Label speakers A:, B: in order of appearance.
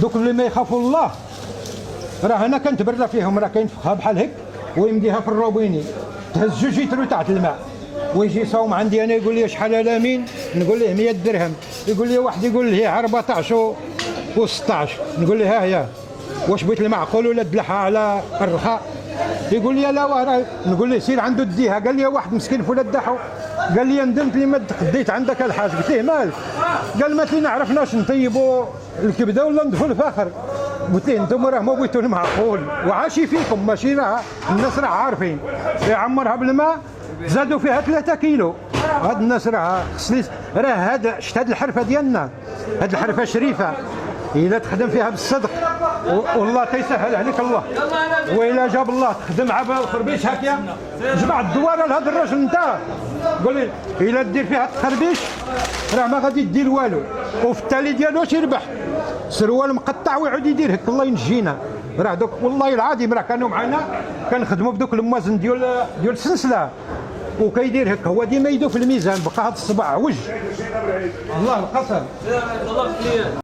A: دوك اللي ما يخافوا الله راه انا كنتبرى فيهم، راه كينفخها بحال هيك ويمديها في الروبيني تهز 2 لتر تحت الماء، ويجي يصوم عندي انا يقول لي شحال الامين، نقول له 100 درهم، يقول لي واحد يقول لي 14 و16، نقول له ها هي واش بغيت المعقول ولا تدلحها على الرخاء؟ يقول لي لا راه، نقول له سير عنده ديها، قال لي واحد مسكين فلان دحو، قال لي ندمت لي ما تخديت عندك الحاج، قلت له مالك؟ قال ما تلينا عرفناش نطيبوا الكبده ولا نضفوا الفخر، قلت له انتم راه ما بغيتوا المعقول وعاشي فيكم، ماشي راه الناس راه عارفين يعمرها بالماء زادوا فيها 3 كيلو، هاد الناس راه خصني راه هاد شت هاد الحرفه ديالنا، هاد الحرفه شريفه الا تخدم فيها بالصدق والله تيسهل عليك الله، والا جاب الله تخدم عبا الخربيش هكا جمع الدواره لهذا الرجل انت، قول لي الا دير فيها التخربيش راه ما غادي دير والو، وفي التالي ديالو واش يربح؟ سروال مقطع ويعود يدير هك، الله ينجينا. راه دوك والله العظيم راه كانوا معنا كنخدموا بدوك الموازن ديال السلسله وكيدير هك، هو ديما يدو في الميزان، بقى هذا الصباع وجه الله القسم.